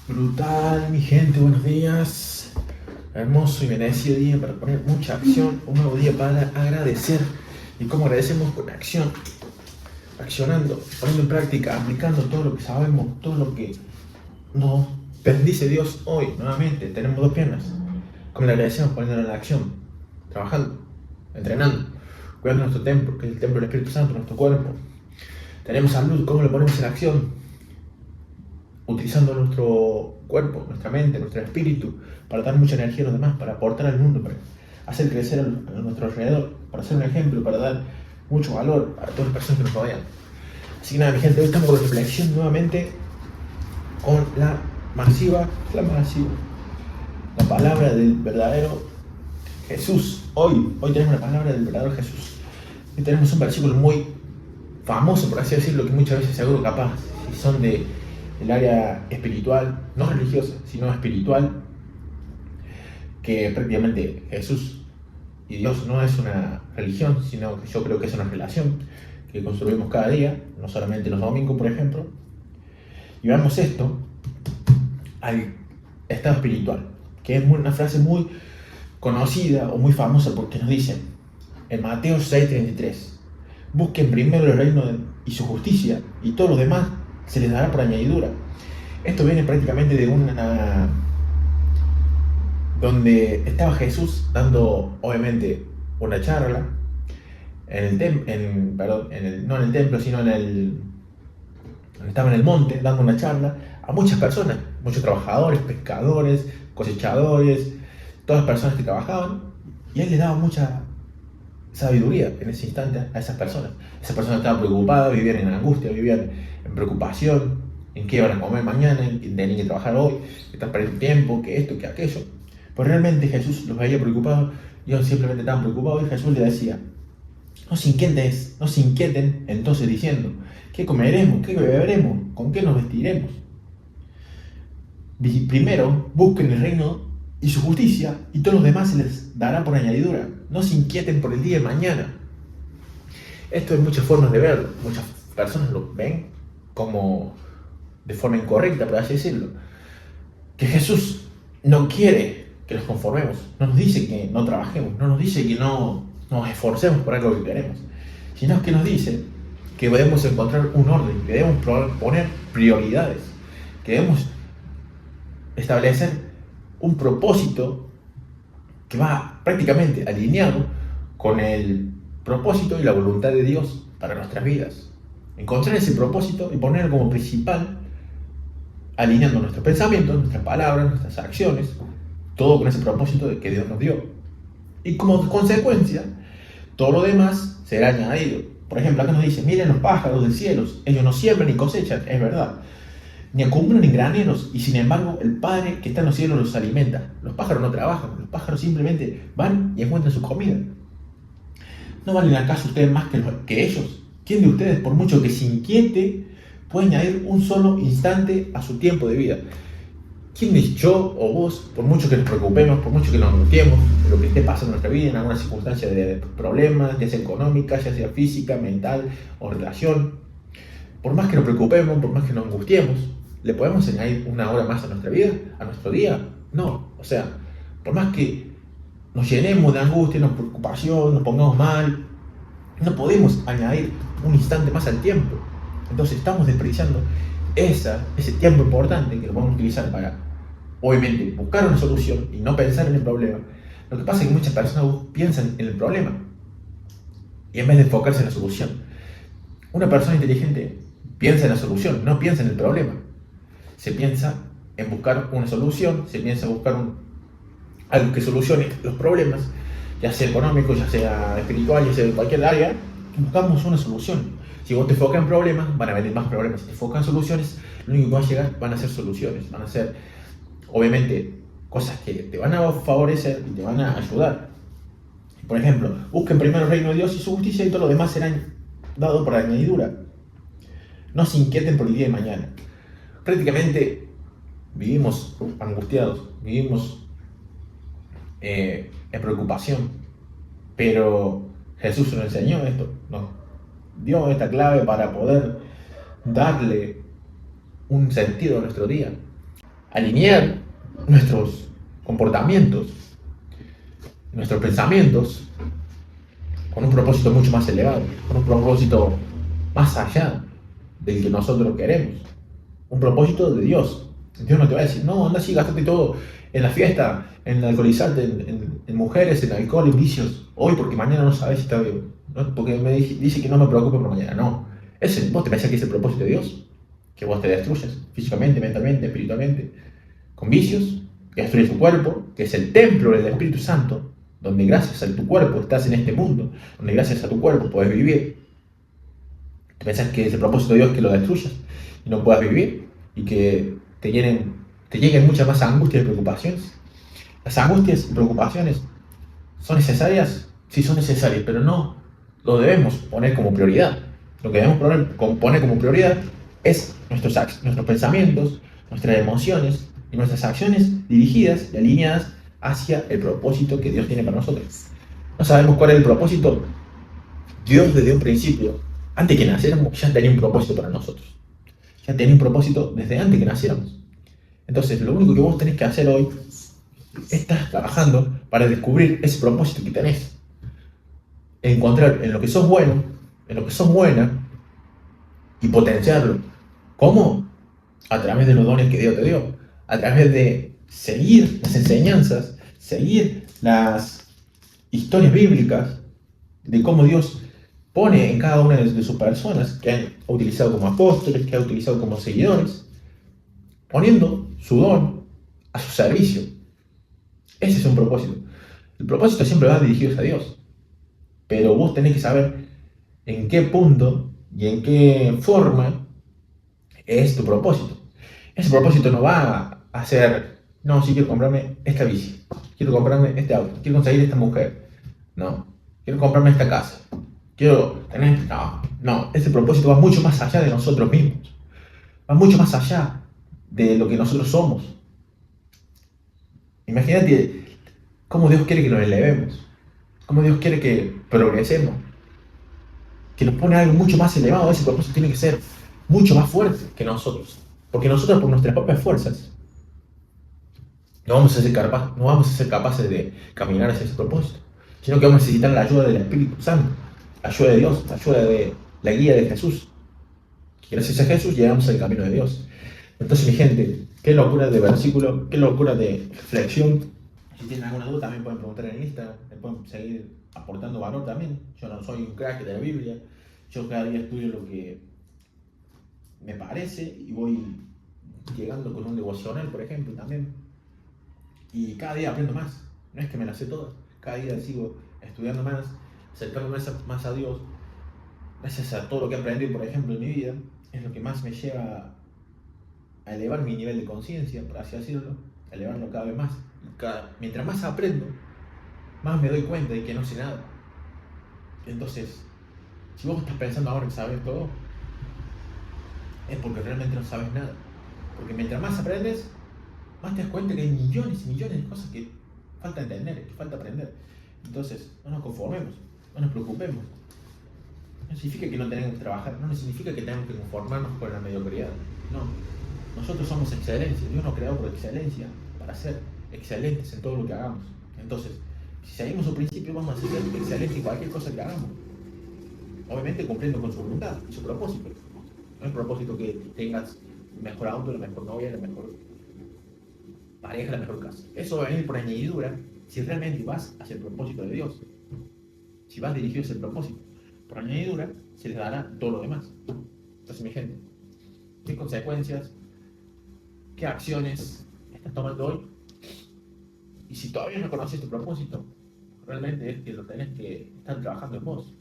Brutal, mi gente, buenos días. Hermoso y bendecido día para poner mucha acción, un nuevo día para agradecer. ¿Y cómo agradecemos? Con acción, accionando, poniendo en práctica, aplicando todo lo que sabemos, todo lo que nos bendice Dios hoy. Nuevamente, tenemos dos piernas. ¿Cómo le agradecemos? Poniéndolo en acción, trabajando, entrenando, cuidando nuestro templo, que es el templo del Espíritu Santo, nuestro cuerpo. Tenemos salud, ¿cómo lo ponemos en acción? Utilizando nuestro cuerpo, nuestra mente, nuestro espíritu, para dar mucha energía a los demás, para aportar al mundo, para hacer crecer a nuestro alrededor, para ser un ejemplo, para dar mucho valor a todas las personas que nos rodean. Así que nada, mi gente, hoy estamos con la reflexión nuevamente con la palabra del verdadero Jesús. Hoy tenemos la palabra del verdadero Jesús. Y tenemos un versículo muy famoso, por así decirlo, que muchas veces seguro capaz, si son del área espiritual, no religiosa, sino espiritual, que prácticamente Jesús y Dios no es una religión, sino que yo creo que es una relación que construimos cada día, no solamente los domingos, por ejemplo. Y vemos esto al estado espiritual, que es una frase muy conocida o muy famosa porque nos dicen en Mateo 6:33: busquen primero el reino y su justicia, y todo lo demás se les dará por añadidura. Esto viene prácticamente de donde estaba Jesús dando, obviamente, una charla no en el templo, sino donde estaba en el monte, dando una charla a muchas personas, muchos trabajadores, pescadores, cosechadores, todas las personas que trabajaban, y él les daba mucha sabiduría en ese instante a esas personas. Esas personas estaban preocupadas, vivían en angustia, vivían en preocupación, en qué iban a comer mañana, en qué tenían que trabajar hoy, que están perdiendo tiempo, que esto, que aquello. Pero realmente Jesús los veía preocupados, y ellos simplemente estaban preocupados, y Jesús les decía: no se inquieten entonces diciendo, ¿qué comeremos? ¿Qué beberemos? ¿Con qué nos vestiremos? Primero busquen el reino y su justicia, y todos los demás se les dará por añadidura. No se inquieten por el día de mañana. Esto hay muchas formas de verlo. Muchas personas lo ven como de forma incorrecta, por así decirlo. Que Jesús no quiere que nos conformemos. No nos dice que no trabajemos. No nos dice que no nos esforcemos por algo que queremos. Sino que nos dice que debemos encontrar un orden, que debemos poner prioridades, que debemos establecer un propósito que va prácticamente alineado con el propósito y la voluntad de Dios para nuestras vidas. Encontrar ese propósito y ponerlo como principal, alineando nuestros pensamientos, nuestras palabras, nuestras acciones, todo con ese propósito de que Dios nos dio. Y como consecuencia, todo lo demás será añadido. Por ejemplo, acá nos dice: miren los pájaros del cielo, ellos no siembran ni cosechan, es verdad, ni acumulan en graneros, y sin embargo el Padre que está en los cielos los alimenta. Los pájaros no trabajan, los pájaros simplemente van y encuentran su comida. ¿No valen acaso ustedes más que ellos? ¿Quién de ustedes, por mucho que se inquiete, puede añadir un solo instante a su tiempo de vida? ¿Quién es yo o vos, por mucho que nos preocupemos, por mucho que nos angustiemos de lo que esté pasando en nuestra vida, en alguna circunstancia de problemas, ya sea económica, ya sea física, mental o relación? Por más que nos preocupemos, por más que nos angustiemos, ¿le podemos añadir una hora más a nuestra vida, a nuestro día? No. O sea, por más que nos llenemos de angustia, de preocupación, nos pongamos mal, no podemos añadir un instante más al tiempo. Entonces estamos desperdiciando ese tiempo importante que lo podemos utilizar para, obviamente, buscar una solución y no pensar en el problema. Lo que pasa es que muchas personas piensan en el problema y en vez de enfocarse en la solución. Una persona inteligente piensa en la solución, no piensa en el problema. Se piensa en buscar una solución, se piensa en buscar algo que solucione los problemas, ya sea económico, ya sea espiritual, ya sea de cualquier área. Buscamos una solución. Si vos te enfocas en problemas, van a venir más problemas. Si te enfocas en soluciones, lo único que va a llegar van a ser soluciones, van a ser, obviamente, cosas que te van a favorecer y te van a ayudar. Por ejemplo, busquen primero el reino de Dios y su justicia, y todo lo demás será dado por añadidura. No se inquieten por el día de mañana. Prácticamente vivimos angustiados, vivimos en preocupación, pero Jesús nos enseñó esto, nos dio esta clave para poder darle un sentido a nuestro día, alinear nuestros comportamientos, nuestros pensamientos con un propósito mucho más elevado, con un propósito más allá del que nosotros queremos, un propósito de Dios. Dios no te va a decir, no, anda así, gástate todo en la fiesta, en alcoholizarte, en mujeres, en alcohol, en vicios, hoy porque mañana no sabes si está bien, ¿no? Porque dice que no me preocupe por mañana, no. ¿Vos te pensás que es el propósito de Dios? Que vos te destruyas físicamente, mentalmente, espiritualmente, con vicios, que destruyes tu cuerpo, que es el templo del Espíritu Santo, donde gracias a tu cuerpo estás en este mundo, donde gracias a tu cuerpo puedes vivir. ¿Te pensás que es el propósito de Dios que lo destruyas y no puedas vivir? Y que te lleguen muchas más angustias y preocupaciones. Las angustias y preocupaciones son necesarias, sí son necesarias, pero no lo debemos poner como prioridad. Lo que debemos poner como prioridad es nuestros pensamientos, nuestras emociones y nuestras acciones dirigidas y alineadas hacia el propósito que Dios tiene para nosotros. No sabemos cuál es el propósito. Dios desde un principio, antes que naciéramos, ya tenía un propósito para nosotros. Ya tenía un propósito desde antes que naciéramos. Entonces, lo único que vos tenés que hacer hoy es estar trabajando para descubrir ese propósito que tenés. Encontrar en lo que sos bueno, en lo que sos buena, y potenciarlo. ¿Cómo? A través de los dones que Dios te dio. A través de seguir las enseñanzas, seguir las historias bíblicas de cómo Dios pone en cada una de sus personas que han utilizado como apóstoles, que ha utilizado como seguidores, poniendo su don a su servicio. Ese es un propósito. El propósito siempre va dirigido a Dios, pero vos tenés que saber en qué punto y en qué forma es tu propósito. Ese propósito no va a ser, no, sí quiero comprarme esta bici, quiero comprarme este auto, quiero conseguir esta mujer, no, quiero comprarme esta casa, quiero tener, no, ese propósito va mucho más allá de nosotros mismos, va mucho más allá de lo que nosotros somos. Imagínate cómo Dios quiere que nos elevemos, cómo Dios quiere que progresemos, que nos pone algo mucho más elevado. Ese propósito tiene que ser mucho más fuerte que nosotros, porque nosotros por nuestras propias fuerzas no vamos a ser capaces de caminar hacia ese propósito, sino que vamos a necesitar la ayuda del Espíritu Santo, la ayuda de Dios, la ayuda de la guía de Jesús. Y gracias a Jesús llegamos al camino de Dios. Entonces, mi gente, qué locura de versículo, qué locura de reflexión. Si tienen alguna duda, también pueden preguntar en Instagram, me pueden seguir aportando valor también. Yo no soy un crack de la Biblia, yo cada día estudio lo que me parece y voy llegando con un devocional, por ejemplo, también. Y cada día aprendo más. No es que me las sé todas. Cada día sigo estudiando más, acercándome más a Dios. Gracias a todo lo que he aprendido, por ejemplo, en mi vida, es lo que más me lleva a elevar mi nivel de conciencia, por así decirlo, a elevarlo cada vez más. Mientras más aprendo, más me doy cuenta de que no sé nada. Entonces, si vos estás pensando ahora que sabes todo, es porque realmente no sabes nada. Porque mientras más aprendes, más te das cuenta que hay millones y millones de cosas que falta entender, que falta aprender. Entonces, no nos conformemos, no nos preocupemos. No significa que no tenemos que trabajar, no significa que tenemos que conformarnos con la mediocridad. No, nosotros somos excelencia, Dios nos creó por excelencia, para ser excelentes en todo lo que hagamos. Entonces, si seguimos su principio, vamos a ser excelentes en cualquier cosa que hagamos. Obviamente cumpliendo con su voluntad y su propósito. No es propósito que tengas el mejor auto, la mejor novia, la mejor pareja, la mejor casa. Eso va a venir por añadidura si realmente vas hacia el propósito de Dios. Si vas dirigido hacia el propósito, por añadidura se les dará todo lo demás. Entonces, mi gente, ¿qué consecuencias, qué acciones estás tomando hoy? Y si todavía no conoces tu propósito, realmente es que lo tenés que estar trabajando en vos.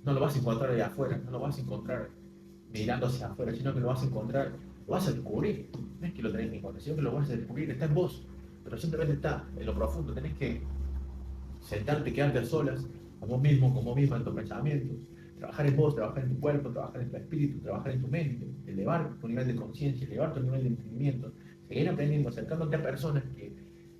No lo vas a encontrar allá afuera, no lo vas a encontrar mirando hacia afuera, sino que lo vas a encontrar, lo vas a descubrir. No es que lo tenés que encontrar, sino que lo vas a descubrir, está en vos. Pero simplemente está en lo profundo, tenés que sentarte, quedarte a solas, con vos mismo, con vos misma, en tus pensamientos, trabajar en vos, trabajar en tu cuerpo, trabajar en tu espíritu, trabajar en tu mente, elevar tu nivel de conciencia, elevar tu nivel de entendimiento, seguir aprendiendo, acercándote a personas que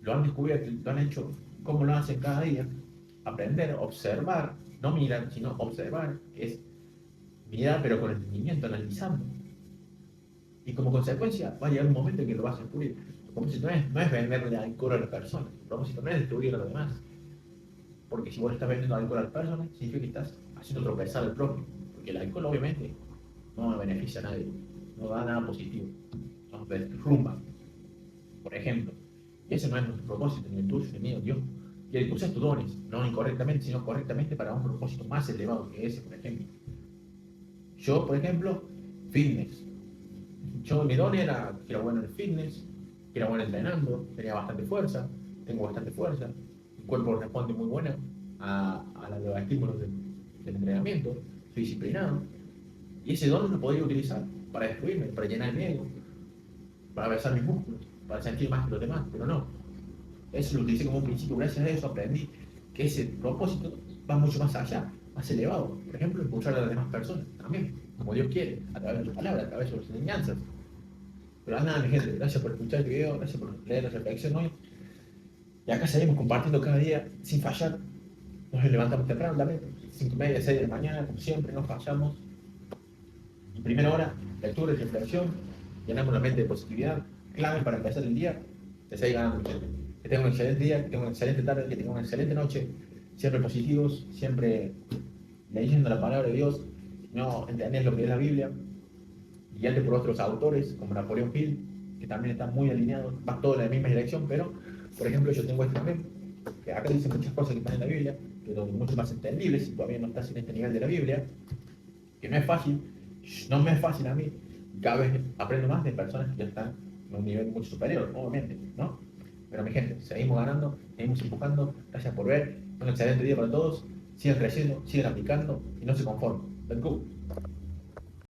lo han descubierto, lo han hecho, cómo lo hacen cada día, aprender, observar, no mirar, sino observar, que es mirar pero con entendimiento, analizando. Y como consecuencia, va a llegar un momento en que lo vas a descubrir. Tu propósito no es venderle alcohol a las personas. Tu propósito no es destruir a los demás. Porque si vos estás vendiendo alcohol a las personas, significa que estás haciendo tropezar al propio. Porque el alcohol, obviamente, no beneficia a nadie. No da nada positivo. Nos derrumba. Por ejemplo. Y ese no es nuestro propósito, ni el tuyo, ni el mío. Dios quiere que uses tus dones, no incorrectamente, sino correctamente para un propósito más elevado que ese, por ejemplo. Yo, por ejemplo, fitness. Mi don era que era bueno en el fitness, que era bueno entrenando, tenía bastante fuerza, tengo bastante fuerza, mi cuerpo responde muy bueno a los estímulos del entrenamiento, soy disciplinado. Y ese don lo podía utilizar para destruirme, para llenar mi ego, para besar mis músculos, para sentir más que los demás, pero no. Eso lo utilicé como un principio, gracias a eso aprendí que ese propósito va mucho más allá, más elevado. Por ejemplo, impulsar a las demás personas también, como Dios quiere, a través de sus palabras, a través de sus enseñanzas. Pero nada, mi gente, gracias por escuchar el video, gracias por leer la reflexión hoy. Y acá seguimos compartiendo cada día sin fallar. Nos levantamos temprano también, 5:30, 6 de la mañana, como siempre, no fallamos. Y primera hora, lectura y reflexión, llenamos la mente de positividad, clave para empezar el día, que se ganando, mi gente. Que tengan un excelente día, que tengan una excelente tarde, que tengan una excelente noche, siempre positivos, siempre leyendo la palabra de Dios, no entendés lo que es la Biblia, guiarte por otros autores como Napoleón Hill, que también están muy alineados, van todos en la misma dirección, pero, por ejemplo, yo tengo este también, que acá dice muchas cosas que están en la Biblia, pero mucho más entendibles si todavía no estás en este nivel de la Biblia, que no es fácil, no me es fácil a mí, cada vez aprendo más de personas que ya están en un nivel mucho superior, obviamente, ¿no? Pero mi gente, seguimos ganando, seguimos empujando, gracias por ver, un excelente día para todos, sigan creciendo, sigan aplicando y no se conformen. Let's go.